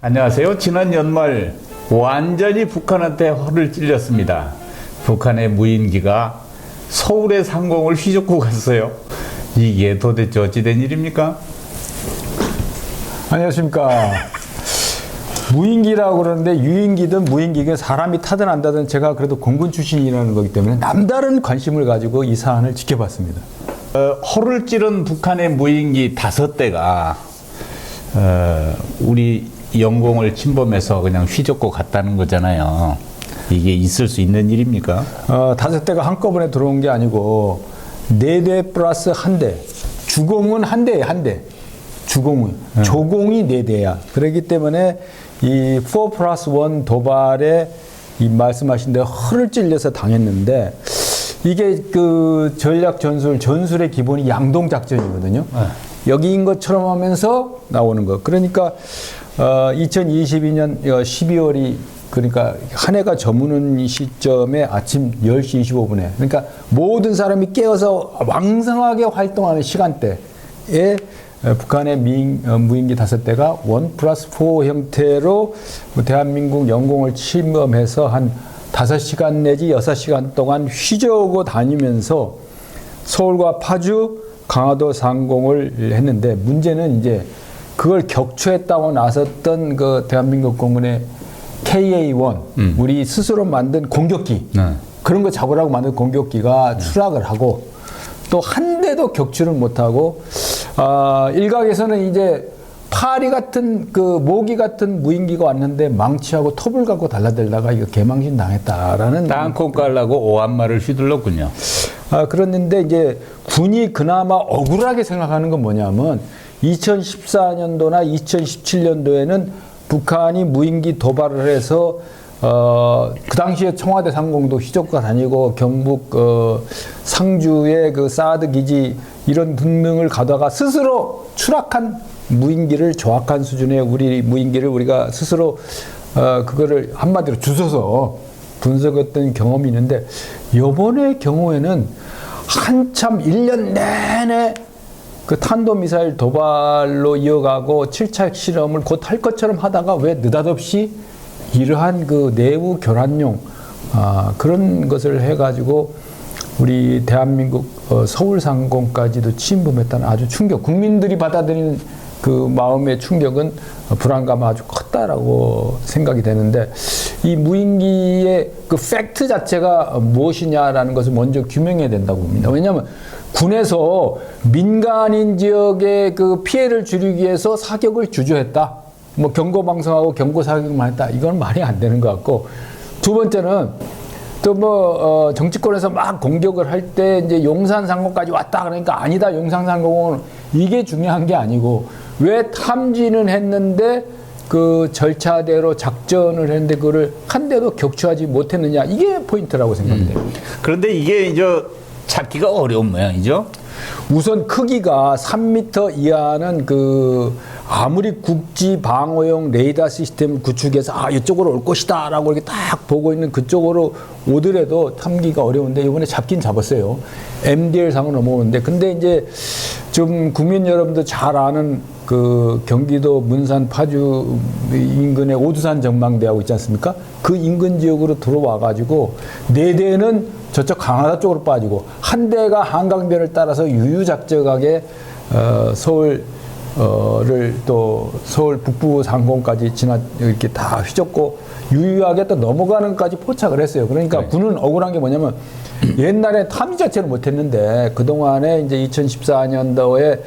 안녕하세요. 지난 연말 완전히 북한한테 허를 찔렸습니다. 북한의 무인기가 서울의 상공을 휘젓고 갔어요. 이게 도대체 어찌된 일입니까? 안녕하십니까. 무인기라고 그러는데 유인기든 무인기든 사람이 타든 안 타든 제가 그래도 공군 출신이라는 거기 때문에 남다른 관심을 가지고 이 사안을 지켜봤습니다. 허를 찌른 북한의 무인기 5대가 우리 영공을 침범해서 그냥 휘젓고 갔다는 거잖아요. 이게 있을 수 있는 일입니까? 5대가 한꺼번에 들어온 게 아니고 4대 플러스 1대. 주공은 1대에 1대. 주공은. 조공이 4대야. 그렇기 때문에 이 4 플러스 1 도발에 이 말씀하신 대로 허를 찔려서 당했는데 이게 그 전략 전술의 기본이 양동 작전이거든요. 여기인 것처럼 하면서 나오는 거. 그러니까 2022년 12월이 그러니까 한 해가 저무는 시점에 아침 10시 25분에 그러니까 모든 사람이 깨어서 왕성하게 활동하는 시간대에 북한의 무인기 5대가 1+4 형태로 대한민국 영공을 침범해서 한 5시간 내지 6시간 동안 휘저고 다니면서 서울과 파주, 강화도 상공을 했는데 문제는 이제 그걸 격추했다고 나섰던 그 대한민국 공군의 KA-1 우리 스스로 만든 공격기 그런 거 잡으라고 만든 공격기가 추락을 하고 또 한 대도 격추를 못하고 일각에서는 이제 파리 같은 그 모기 같은 무인기가 왔는데 망치하고 톱을 갖고 달라들다가 이거 개망신 당했다라는 땅콩 깔라고 오한말을 휘둘렀군요. 그랬는데 이제 군이 그나마 억울하게 생각하는 건 뭐냐면 2014년도나 2017년도에는 북한이 무인기 도발을 해서 그 당시에 청와대 상공도 휘젓고 다니고 경북 상주의 그 사드 기지 이런 등등을 가다가 스스로 추락한 무인기를 조악한 수준의 우리 무인기를 우리가 스스로 그거를 한마디로 주워서 분석했던 경험이 있는데 이번의 경우에는 한참 1년 내내 그 탄도미사일 도발로 이어가고 7차 실험을 곧 할 것처럼 하다가 왜 느닷없이 이러한 그 내부 교란용 그런 것을 해가지고 우리 대한민국 서울 상공까지도 침범했다는 아주 충격, 국민들이 받아들이는 그 마음의 충격은 불안감 아주 컸다라고 생각이 되는데 이 무인기의 그 팩트 자체가 무엇이냐라는 것을 먼저 규명해야 된다고 봅니다. 왜냐하면 군에서 민간인 지역의 그 피해를 줄이기 위해서 사격을 주저했다. 뭐 경고 방송하고 경고 사격만 했다. 이건 말이 안 되는 것 같고 두 번째는 또 뭐 정치권에서 막 공격을 할 때 이제 용산 상공까지 왔다 그러니까 아니다. 용산 상공은 이게 중요한 게 아니고 왜 탐지는 했는데 그 절차대로 작전을 했는데 그거를 한 대도 격추하지 못했느냐 이게 포인트라고 생각돼요. 그런데 이게 이제 찾기가 어려운 모양이죠. 우선 크기가 3m 이하는 그 아무리 국지 방어용 레이더 시스템을 구축해서 이쪽으로 올 것이다 라고 이렇게 딱 보고 있는 그쪽으로 오더라도 탐기가 어려운데 이번에 잡긴 잡았어요. MDL 상으로 넘어오는데 근데 이제 좀 국민 여러분도 잘 아는 그 경기도 문산 파주 인근의 오두산 전망대하고 있지 않습니까? 그 인근 지역으로 들어와 가지고 4대는 저쪽 강화도 쪽으로 빠지고 한 대가 한강변을 따라서 유유작적하게 서울을 또 서울 북부 상공까지 이렇게 다 휘젓고 유유하게 또 넘어가는까지 포착을 했어요. 그러니까 군은 억울한 게 뭐냐면 옛날에 탐지 자체를 못했는데 그 동안에 이제 2014년도에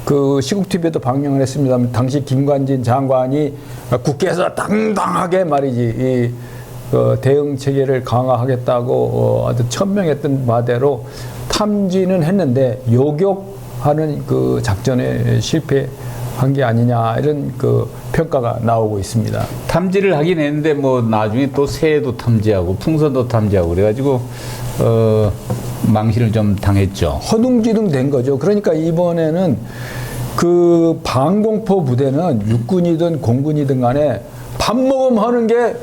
그 시국TV에도 방영을 했습니다만 당시 김관진 장관이 국회에서 당당하게 말이지 대응 체계를 강화하겠다고 아주 천명했던 바대로 탐지는 했는데 요격하는 그 작전에 실패한 게 아니냐 이런 그 평가가 나오고 있습니다. 탐지를 하긴 했는데 뭐 나중에 또 새도 탐지하고 풍선도 탐지하고 그래가지고 망신을 좀 당했죠. 허둥지둥 된 거죠. 그러니까 이번에는 그 방공포 부대는 육군이든 공군이든 간에 밥 먹으면 하는 게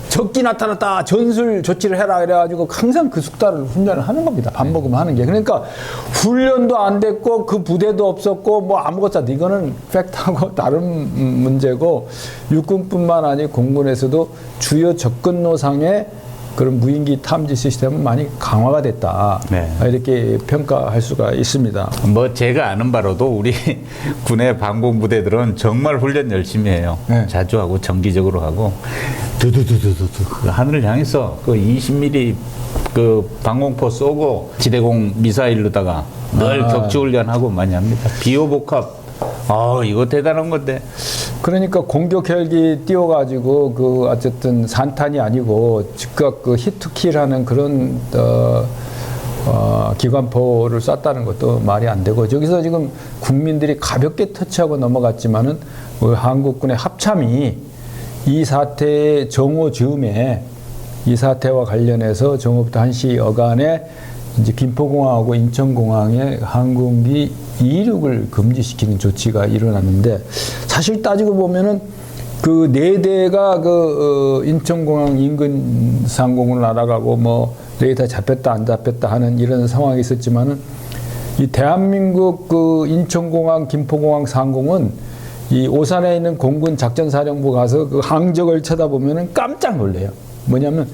적기 나타났다. 전술 조치를 해라. 이래가지고 항상 그 숙달을 훈련을 하는 겁니다. 반복을 하는 게. 그러니까 훈련도 안 됐고 그 부대도 없었고 뭐 아무것도 안 돼. 이거는 팩트하고 다른 문제고 육군뿐만 아니라 공군에서도 주요 접근로상의 그런 무인기 탐지 시스템은 많이 강화가 됐다. 네. 이렇게 평가할 수가 있습니다. 뭐 제가 아는 바로도 우리 군의 방공부대들은 정말 훈련 열심히 해요. 네. 자주 하고 정기적으로 하고 두두두두두두 그 하늘을 향해서 그 20mm 그 방공포 쏘고 지대공 미사일로다가 늘 격추훈련하고 많이 합니다. 비호복합. 이거 대단한 건데. 그러니까 공격 헬기 띄워가지고 그 어쨌든 산탄이 아니고 즉각 그 히트킬하는 그런 기관포를 쐈다는 것도 말이 안 되고 저기서 지금 국민들이 가볍게 터치하고 넘어갔지만은 그 한국군의 합참이 이 사태의 정오 즈음에 이 사태와 관련해서 정오부터 1시 여간에 이제 김포공항하고 인천공항에 항공기 이륙을 금지시키는 조치가 일어났는데 사실 따지고 보면은 그 4대가 인천공항 인근 상공을 날아가고 뭐 레이더 잡혔다 안 잡혔다 하는 이런 상황이 있었지만은 이 대한민국 그 인천공항 김포공항 상공은 이 오산에 있는 공군 작전사령부 가서 그 항적을 쳐다보면은 깜짝 놀래요. 뭐냐면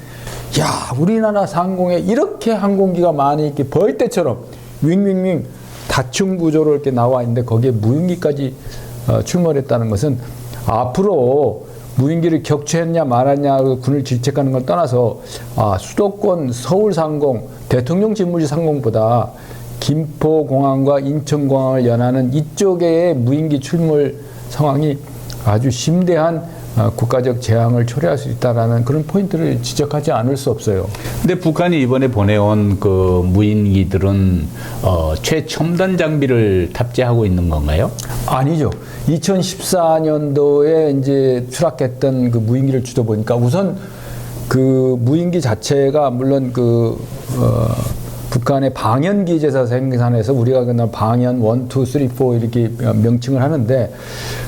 야, 우리나라 상공에 이렇게 항공기가 많이 이렇게 벌떼처럼 윙윙윙 다층 구조로 이렇게 나와 있는데 거기에 무인기까지 출몰했다는 것은 앞으로 무인기를 격추했냐 말았냐 군을 질책하는 걸 떠나서 수도권 서울 상공, 대통령 집무실 상공보다 김포공항과 인천공항을 연하는 이쪽의 무인기 출몰 상황이 아주 심대한 국가적 재앙을 초래할 수 있다라는 그런 포인트를 지적하지 않을 수 없어요. 근데 북한이 이번에 보내온 그 무인기들은 최첨단 장비를 탑재하고 있는 건가요? 아니죠. 2014년도에 이제 추락했던 그 무인기를 주도 보니까 우선 그 무인기 자체가 물론 북한의 방연기제사 생산해서 우리가 그냥 방연 1, 2, 3, 4 이렇게 명칭을 하는데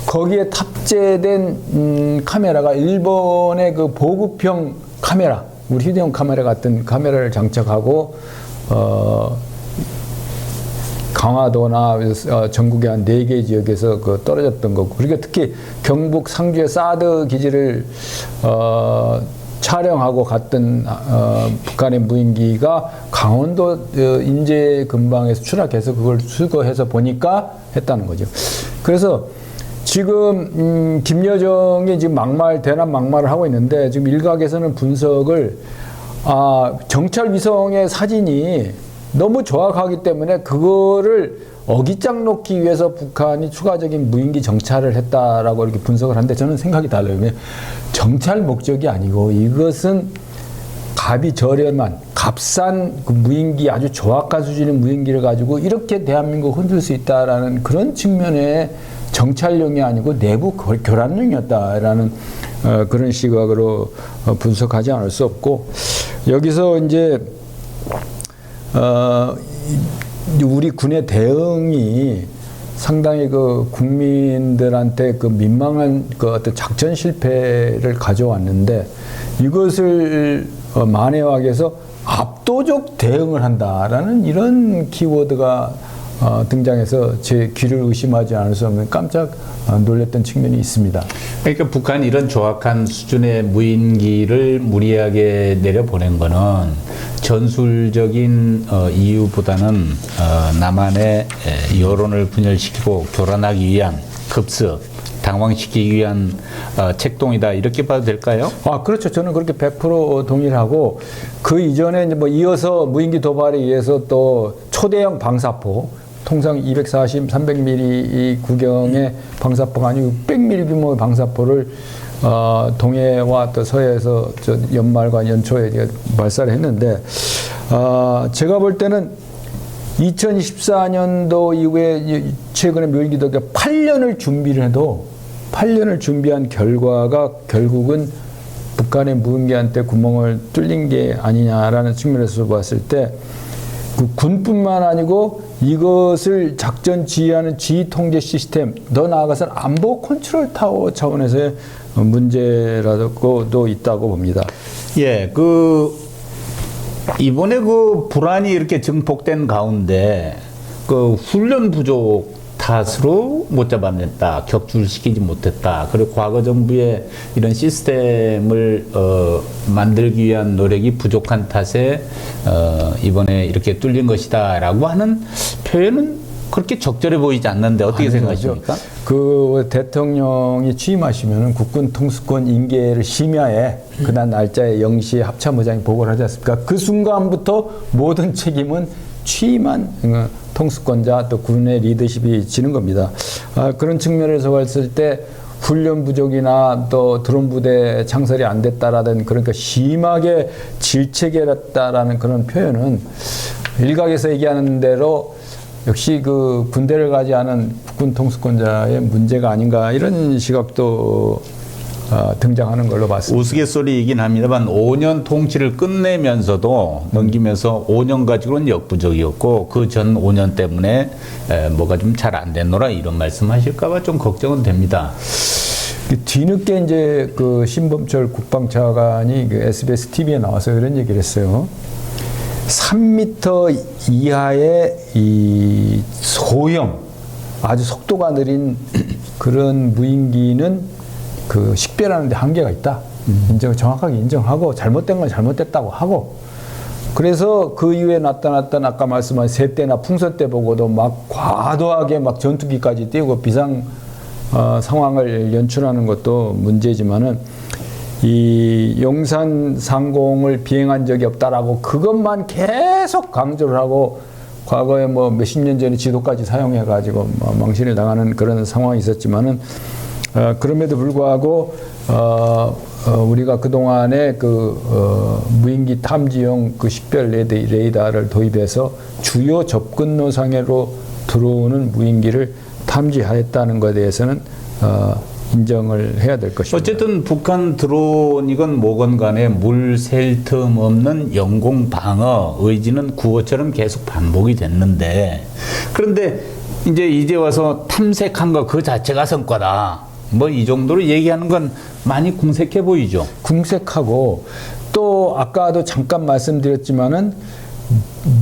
거기에 탑재된 카메라가 일본의 그 보급형 카메라, 우리 휴대용 카메라 같은 카메라를 장착하고 강화도나 전국의 한 4개 지역에서 그 떨어졌던 거고 그러니까 특히 경북 상주의 사드 기지를 촬영하고 갔던 북한의 무인기가 강원도 인제 근방에서 추락해서 그걸 수거해서 보니까 했다는 거죠. 그래서 지금 김여정이 지금 대남 막말을 하고 있는데 지금 일각에서는 분석을 정찰 위성의 사진이 너무 정확하기 때문에 그거를 어깃장 놓기 위해서 북한이 추가적인 무인기 정찰을 했다라고 이렇게 분석을 하는데 저는 생각이 달라요. 정찰 목적이 아니고 이것은 값이 저렴한 값싼 그 무인기 아주 정확한 수준의 무인기를 가지고 이렇게 대한민국 흔들 수 있다라는 그런 측면의 정찰용이 아니고 내부 교란용이었다라는 그런 시각으로 분석하지 않을 수 없고 여기서 이제 우리 군의 대응이 상당히 그 국민들한테 그 민망한 그 어떤 작전 실패를 가져왔는데 이것을 만회하기 위해서 압도적 대응을 한다라는 이런 키워드가 등장해서 제 귀를 의심하지 않을 수 없는 깜짝 놀랐던 측면이 있습니다. 그러니까 북한이 이런 조악한 수준의 무인기를 무리하게 내려보낸 거는 전술적인 이유보다는 남한의 여론을 분열시키고 교란하기 위한 급습, 당황시키기 위한 책동이다 이렇게 봐도 될까요? 그렇죠. 저는 그렇게 100% 동의를 하고 그 이전에 이제 뭐 이어서 무인기 도발에 의해서 또 초대형 방사포 통상 240, 300mm 구경의 방사포가 아니고 600mm 규모의 방사포를 동해와 또 서해에서 연말과 연초에 발사를 했는데 제가 볼 때는 2014년도 이후에 최근에 무인기도가 8년을 준비를 해도 8년을 준비한 결과가 결국은 북한의 무인기한테 구멍을 뚫린 게 아니냐라는 측면에서 봤을 때 그 군뿐만 아니고 이것을 작전 지휘하는 지휘 통제 시스템, 더 나아가서는 안보 컨트롤 타워 차원에서의 문제라도 있다고 봅니다. 예, 이번에 불안이 이렇게 증폭된 가운데 훈련 부족 탓으로 못 잡아냈다, 격출시키지 못했다. 그리고 과거 정부의 이런 시스템을 만들기 위한 노력이 부족한 탓에 이번에 이렇게 뚫린 것이다라고 하는 표현은 그렇게 적절해 보이지 않는데 어떻게 생각하십니까? 그 대통령이 취임하시면 국군 통수권 인계를 심야에 그날 날짜에 0시에 합참의장이 보고를 하지 않습니까? 그 순간부터 모든 책임은 취임한 통수권자 또 군의 리더십이 지는 겁니다. 그런 측면에서 봤을 때 훈련 부족이나 또 드론 부대 창설이 안 됐다라든 그러니까 심하게 질책했다라는 그런 표현은 일각에서 얘기하는 대로 역시 그 군대를 가지 않은 국군 통수권자의 문제가 아닌가 이런 시각도 등장하는 걸로 봤습니다. 우스갯소리이긴 합니다만 5년 통치를 끝내면서도 넘기면서 5년 가지고는 역부족이었고 그 전 5년 때문에 뭐가 좀 잘 안 됐노라 이런 말씀하실까봐 좀 걱정은 됩니다. 뒤늦게 이제 그 신범철 국방차관이 그 SBS TV에 나와서 이런 얘기를 했어요. 3m 이하의 이 소형 아주 속도가 느린 그런 무인기는 그 식별하는 데 한계가 있다. 정확하게 인정하고 잘못된 건 잘못됐다고 하고 그래서 그 이후에 나타났던 아까 말씀한 세대나 풍선 때 보고도 막 과도하게 막 전투기까지 띄우고 비상 상황을 연출하는 것도 문제지만은 이 용산 상공을 비행한 적이 없다라고 그것만 계속 강조를 하고 과거에 뭐 몇십 년 전에 지도까지 사용해 가지고 망신을 당하는 그런 상황이 있었지만은 그럼에도 불구하고 우리가 그동안에 무인기 탐지용 그 식별 레이더를 도입해서 주요 접근로 상해로 들어오는 무인기를 탐지하였다는 것에 대해서는 인정을 해야 될 것입니다. 어쨌든 북한 드론이건 뭐건 간에 물 셀 틈 없는 영공 방어 의지는 구호처럼 계속 반복이 됐는데 그런데 이제 와서 탐색한 거 그 자체가 성과다. 뭐 이 정도로 얘기하는 건 많이 궁색해 보이죠. 궁색하고 또 아까도 잠깐 말씀드렸지만은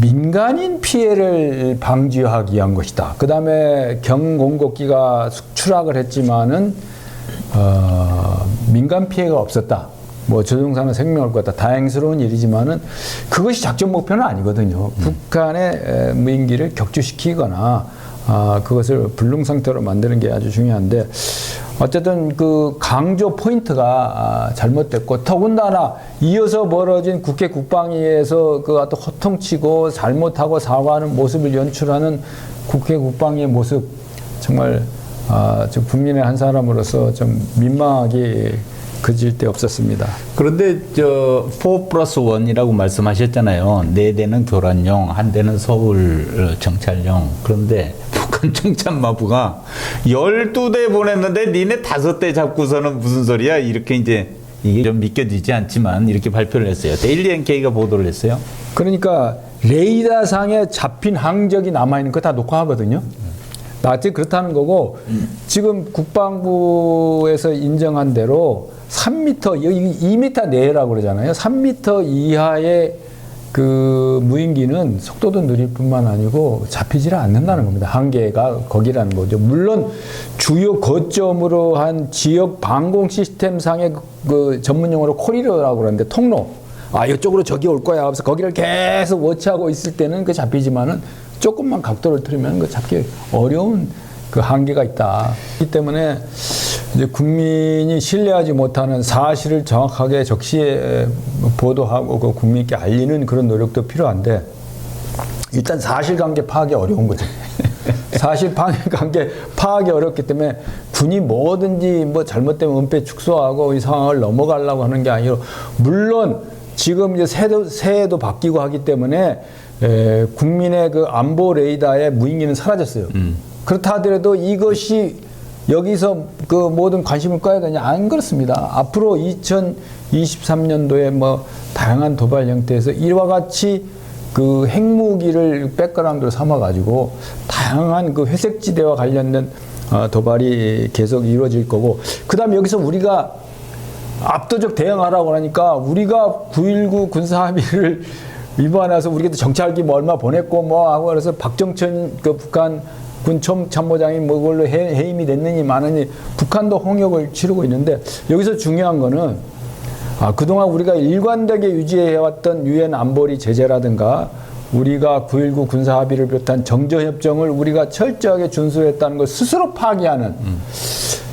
민간인 피해를 방지하기 위한 것이다. 그 다음에 경공급기가 추락을 했지만은 민간 피해가 없었다. 뭐 조종사는 생명을 걷다. 다행스러운 일이지만은 그것이 작전 목표는 아니거든요. 북한의 무인기를 격추시키거나 그것을 불능 상태로 만드는 게 아주 중요한데 어쨌든 그 강조 포인트가 잘못됐고 더군다나 이어서 벌어진 국회 국방위에서 그 어떤 호통치고 잘못하고 사과하는 모습을 연출하는 국회 국방위의 모습 정말 국민의 한 사람으로서 좀 민망하게 그질 데 없었습니다. 그런데 4+1이라고 말씀하셨잖아요. 4대는 교란용, 1대는 서울 정찰용. 그런데 북한 청참마부가 12대 보냈는데 니네 5대 잡고서는 무슨 소리야? 이렇게 이제 이게 좀 믿겨지지 않지만 이렇게 발표를 했어요. 데일리 NK가 보도를 했어요. 그러니까 레이더상에 잡힌 항적이 남아있는 거 다 녹화하거든요. 나한테 그렇다는 거고 지금 국방부에서 인정한 대로 3m, 여기 2m 내라고 그러잖아요. 3m 이하의 그 무인기는 속도도 느릴 뿐만 아니고 잡히지를 않는다는 겁니다. 한계가 거기라는 거죠. 물론 주요 거점으로 한 지역 방공 시스템 상의 그 전문용어로 코리더라고 그러는데 통로. 이쪽으로 저기 올 거야. 그래서 거기를 계속 워치하고 있을 때는 그 잡히지만은 조금만 각도를 틀으면 그 잡기 어려운 그 한계가 있다. 그렇기 때문에 이제 국민이 신뢰하지 못하는 사실을 정확하게 적시에 보도하고 그 국민께 알리는 그런 노력도 필요한데 일단 사실관계 파악이 어려운 거죠. 사실관계 파악이 어렵기 때문에 군이 뭐든지 뭐 잘못되면 은폐 축소하고 이 상황을 넘어가려고 하는 게 아니라 물론 지금 이제 새해도 바뀌고 하기 때문에 국민의 그 안보 레이더의 무인기는 사라졌어요. 그렇다 하더라도 이것이 여기서 그 모든 관심을 꺼야 되냐? 안 그렇습니다. 앞으로 2023년도에 뭐 다양한 도발 형태에서 이와 같이 그 핵무기를 백그라운드로 삼아가지고 다양한 그 회색지대와 관련된 도발이 계속 이루어질 거고, 그다음에 여기서 우리가 압도적 대응하라고 하니까 우리가 9.19 군사합의를 위반해서 우리가 정찰기 뭐 얼마 보냈고 뭐 하고 그래서 박정천 그 북한 군 참모장이 뭐 그걸로 해임이 됐느니 마느니 북한도 홍역을 치르고 있는데, 여기서 중요한 거는 그동안 우리가 일관되게 유지해왔던 유엔 안보리 제재라든가 우리가 9.19 군사합의를 비롯한 정전협정을 우리가 철저하게 준수했다는 걸 스스로 파기하는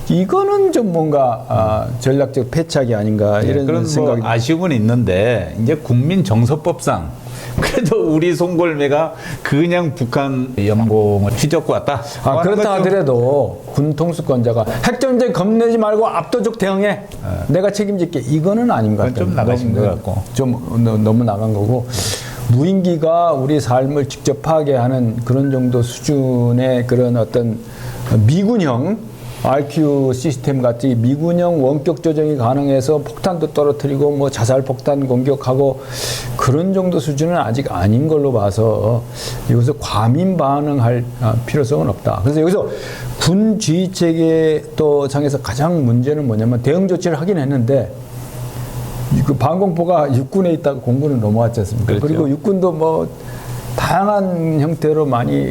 이거는 좀 뭔가 전략적 패착이 아닌가 이런 그런 생각이 뭐 아쉬움은 있는데, 이제 국민 정서법상 그래도 우리 송골매가 그냥 북한 영공을 휘젓고 왔다. 그렇다 하더라도 군 통수권자가 핵전쟁 겁내지 말고 압도적 대응해. 내가 책임질게. 이거는 아닌 것 같아요. 좀 나가신 것 같고. 좀 너무 나간 거고. 무인기가 우리 삶을 직접 파괴하는 그런 정도 수준의 그런 어떤 미군형 RQ 시스템 같이 미군형 원격 조정이 가능해서 폭탄도 떨어뜨리고 뭐 자살 폭탄 공격하고 그런 정도 수준은 아직 아닌 걸로 봐서 여기서 과민 반응할 필요성은 없다. 그래서 여기서 군 지휘 체계 또 장에서 가장 문제는 뭐냐면 대응 조치를 하긴 했는데 그 방공포가 육군에 있다가 공군을 넘어왔지 않습니까? 그렇죠. 그리고 육군도 뭐 다양한 형태로 많이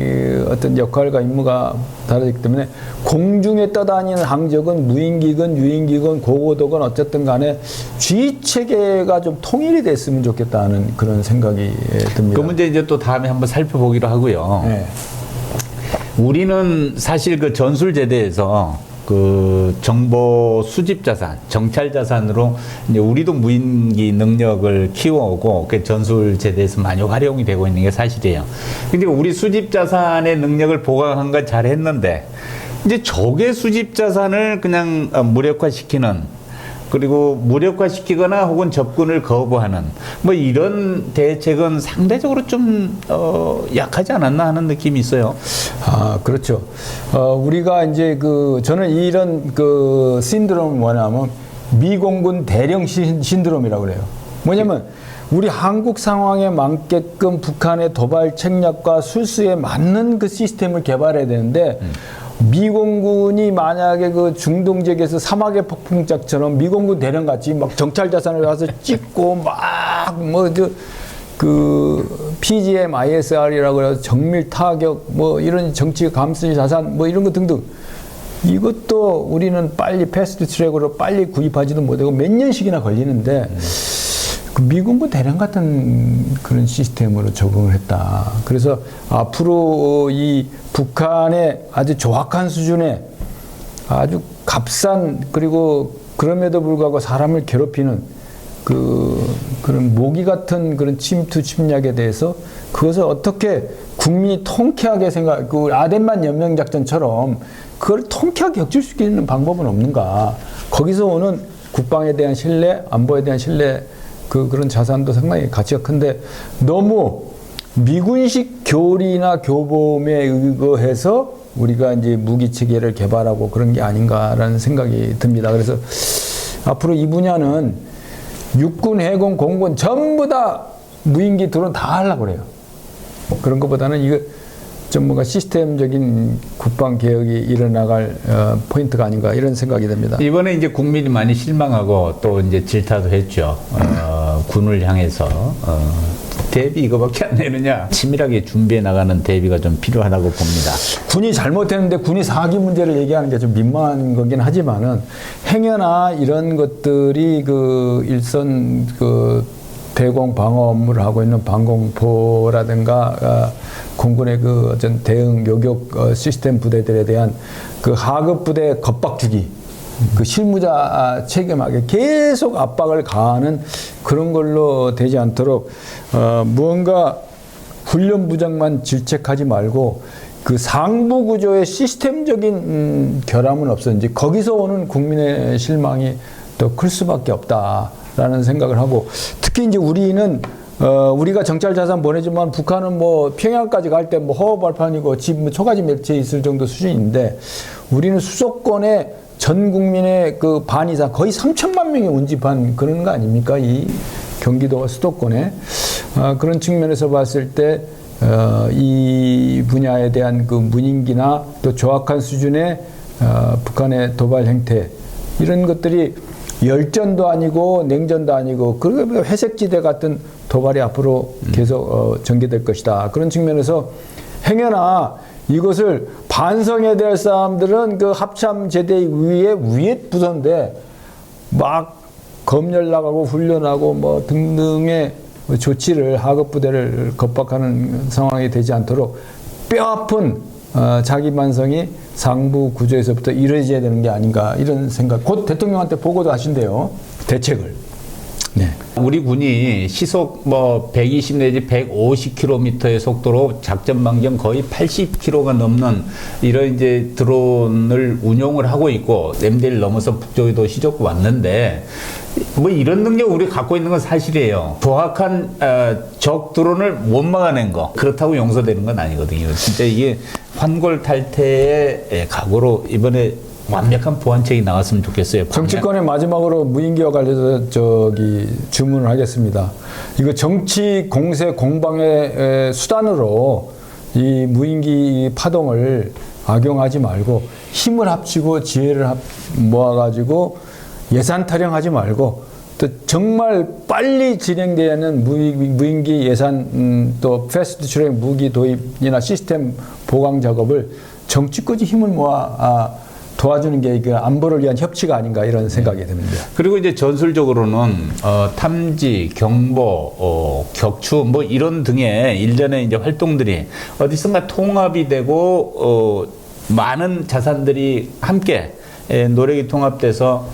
어떤 역할과 임무가 다르기 때문에 공중에 떠다니는 항적은 무인기건 유인기건 고고도건 어쨌든 간에 지휘체계가 좀 통일이 됐으면 좋겠다는 그런 생각이 듭니다. 그 문제 이제 또 다음에 한번 살펴보기로 하고요. 네. 우리는 사실 그 전술제대에서 그 정보 수집 자산, 정찰 자산으로 이제 우리도 무인기 능력을 키워오고 그 전술 제대에서 많이 활용이 되고 있는 게 사실이에요. 근데 우리 수집 자산의 능력을 보강한 건 잘했는데 이제 적의 수집 자산을 그냥 무력화시키는, 그리고 무력화시키거나 혹은 접근을 거부하는 뭐 이런 대책은 상대적으로 좀 약하지 않았나 하는 느낌이 있어요. 그렇죠. 우리가 이제 저는 이런 그 신드롬은 뭐냐면 미공군 대령 신드롬이라고 그래요. 뭐냐면 우리 한국 상황에 맞게끔 북한의 도발 책략과 술수에 맞는 그 시스템을 개발해야 되는데 미공군이 만약에 그 중동 지역에서 사막의 폭풍작처럼 미공군 대령 같이 막 정찰 자산을 가서 찍고 막 그 PGM, ISR이라고 해서 정밀 타격 뭐 이런 정치 감시 자산 뭐 이런 거 등등, 이것도 우리는 빨리 패스트 트랙으로 빨리 구입하지도 못하고 몇 년씩이나 걸리는데 그 미군부 대령 같은 그런 시스템으로 적응을 했다. 그래서 앞으로 이 북한의 아주 조악한 수준의 아주 값싼, 그리고 그럼에도 불구하고 사람을 괴롭히는 그런 모기 같은 그런 침투 침략에 대해서 그것을 어떻게 국민이 통쾌하게 그 아덴만 연명 작전처럼 그걸 통쾌하게 격칠 수 있는 방법은 없는가? 거기서 오는 국방에 대한 신뢰, 안보에 대한 신뢰, 그런 자산도 상당히 가치가 큰데 너무 미군식 교리나 교범에 의거해서 우리가 이제 무기 체계를 개발하고 그런 게 아닌가라는 생각이 듭니다. 그래서 앞으로 이 분야는 육군, 해군, 공군 전부 다 무인기 드론 다 하려고 그래요. 그런 것보다는 이거 좀 뭔가 시스템적인 국방 개혁이 일어나갈 포인트가 아닌가 이런 생각이 듭니다. 이번에 이제 국민이 많이 실망하고 또 이제 질타도 했죠. 군을 향해서 대비 이거밖에 안 내느냐. 치밀하게 준비해 나가는 대비가 좀 필요하다고 봅니다. 군이 잘못했는데 군이 사기 문제를 얘기하는 게 좀 민망한 거긴 하지만은 행여나 이런 것들이 그 일선 그 대공 방어 업무를 하고 있는 방공포라든가 공군의 그 어떤 대응 요격 시스템 부대들에 대한 그 하급 부대 겁박주기, 그 실무자 책임하게 계속 압박을 가하는 그런 걸로 되지 않도록 무언가 훈련 부장만 질책하지 말고 그 상부 구조의 시스템적인 결함은 없었는지 거기서 오는 국민의 실망이 더 클 수밖에 없다라는 생각을 하고, 특히 이제 우리는 우리가 정찰 자산 보내지만 북한은 뭐 평양까지 갈 때 뭐 허허벌판이고 집 초가지 멸치에 있을 정도 수준인데 우리는 수도권에 전 국민의 그 반 이상 거의 3천만 명이 운집한 그런 거 아닙니까? 이 경기도와 수도권에. 그런 측면에서 봤을 때 이 분야에 대한 그 무인기나 또 조악한 수준의 북한의 도발 행태 이런 것들이 열전도 아니고 냉전도 아니고 그리고 회색지대 같은 도발이 앞으로 계속 전개될 것이다. 그런 측면에서 행여나 이것을 반성해야 될 사람들은 그 합참 제대 위에 부서인데 막 검열 나가고 훈련하고 뭐 등등의 조치를 하급 부대를 겁박하는 상황이 되지 않도록 뼈아픈 자기 반성이 상부 구조에서부터 이루어져야 되는 게 아닌가 이런 생각. 곧 대통령한테 보고도 하신대요. 대책을. 네. 우리 군이 시속 뭐 120 내지 150km의 속도로 작전 반경 거의 80km가 넘는 이런 이제 드론을 운용을 하고 있고 MD를 넘어서 북쪽에도 휘젓고 왔는데 뭐 이런 능력 우리 갖고 있는 건 사실이에요. 조악한 적 드론을 못 막아낸 거 그렇다고 용서되는 건 아니거든요. 진짜 이게 환골탈태의 각오로 이번에 완벽한 보완책이 나왔으면 좋겠어요. 정치권의 마지막으로 무인기와 관련해서 주문을 하겠습니다. 이거 정치 공세 공방의 수단으로 이 무인기 파동을 악용하지 말고 힘을 합치고 지혜를 모아가지고 예산 타령하지 말고 또 정말 빨리 진행되어야 하는 무인기 예산 또 패스트 트랙 무기 도입이나 시스템 보강 작업을 정치까지 힘을 모아 도와주는 게 그 안보를 위한 협치가 아닌가 이런 생각이 듭니다. 그리고 이제 전술적으로는 탐지, 경보, 격추 뭐 이런 등의 일련의 이제 활동들이 어디선가 통합이 되고 많은 자산들이 함께 노력이 통합돼서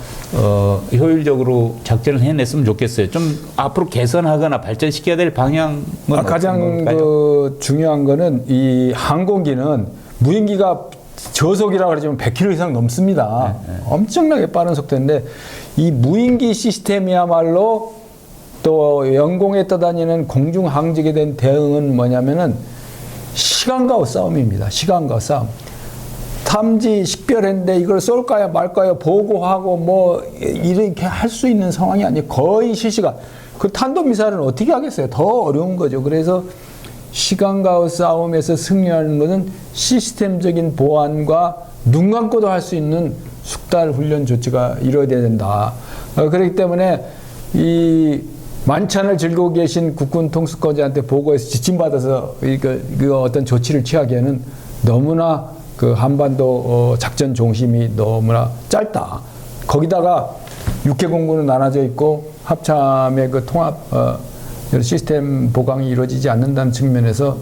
효율적으로 작전을 해냈으면 좋겠어요. 좀 앞으로 개선하거나 발전시켜야 될 방향은 가장 중요한 거는 이 항공기는 무인기가 저속이라고 그러지만 100km 이상 넘습니다. 엄청나게 빠른 속도인데 이 무인기 시스템이야말로 또 영공에 떠다니는 공중 항적에 대한 대응은 뭐냐면은 시간과 싸움입니다. 시간과 싸움. 탐지 식별했는데 이걸 쏠까요 말까요 보고하고 뭐 이렇게 할 수 있는 상황이 아니에요. 거의 실시간. 그 탄도미사일은 어떻게 하겠어요? 더 어려운 거죠. 그래서 시간과 싸움에서 승리하는 것은 시스템적인 보안과 눈 감고도 할 수 있는 숙달 훈련 조치가 이루어져야 된다. 그렇기 때문에 이 만찬을 즐기고 계신 국군 통수권자한테 보고해서 지침받아서 그 어떤 조치를 취하기에는 너무나 그 한반도 작전 중심이 너무나 짧다. 거기다가 육해공군은 나눠져 있고 합참의 그 통합 시스템 보강이 이루어지지 않는다는 측면에서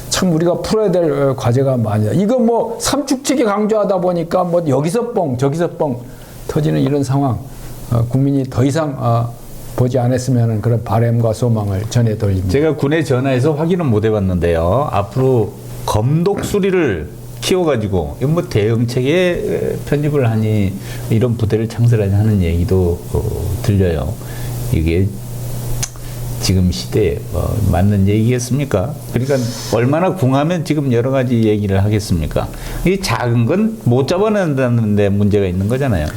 참 우리가 풀어야 될 과제가 많이다. 이거 뭐 삼축책에 강조하다 보니까 뭐 여기서 뻥 저기서 뻥 터지는 이런 상황 국민이 더 이상 보지 않았으면 하는 그런 바람과 소망을 전해 돌립니다. 제가 군에 전화해서 확인은 못 해봤는데요. 앞으로 검독수리를 키워가지고 이건 뭐 대응책에 편입을 하니 이런 부대를 창설하니 하는 얘기도 들려요. 이게 지금 시대에 맞는 얘기겠습니까? 그러니까 얼마나 궁하면 지금 여러 가지 얘기를 하겠습니까? 이 작은 건 못 잡아낸다는 데 문제가 있는 거잖아요.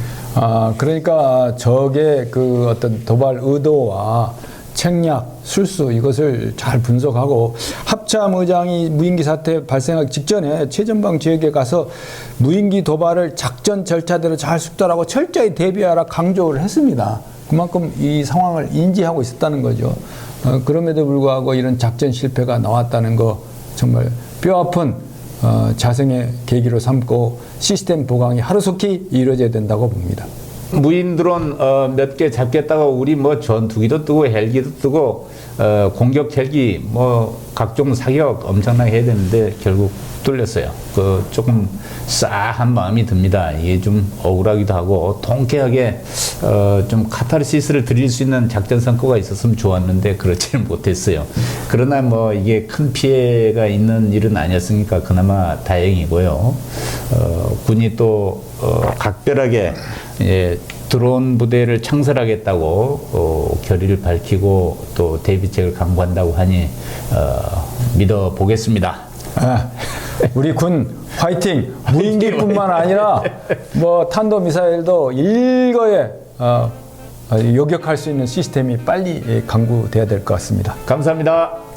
그러니까 적의 그 어떤 도발 의도와 책략, 술수 이것을 잘 분석하고 합참 의장이 무인기 사태 발생하기 직전에 최전방 지역에 가서 무인기 도발을 작전 절차대로 잘 숙달하고 철저히 대비하라 강조를 했습니다. 그만큼 이 상황을 인지하고 있었다는 거죠. 그럼에도 불구하고 이런 작전 실패가 나왔다는 거 정말 뼈아픈 자성의 계기로 삼고 시스템 보강이 하루속히 이루어져야 된다고 봅니다. 무인 드론 몇 개 잡겠다고 우리 뭐 전투기도 뜨고 헬기도 뜨고 공격 헬기 뭐 각종 사격 엄청나게 해야 되는데 결국 뚫렸어요. 그 조금 싸한 마음이 듭니다. 이게 좀 억울하기도 하고 통쾌하게 좀 카타르시스를 드릴 수 있는 작전 성과가 있었으면 좋았는데 그렇지는 못했어요. 그러나 뭐 이게 큰 피해가 있는 일은 아니었으니까 그나마 다행이고요. 군이 또 각별하게 드론 부대를 창설하겠다고 결의를 밝히고 또 대비책을 강구한다고 하니 믿어보겠습니다. 우리 군 화이팅! 무인기뿐만 아니라 뭐 탄도미사일도 일거에 요격할 수 있는 시스템이 빨리 강구돼야 될 것 같습니다. 감사합니다.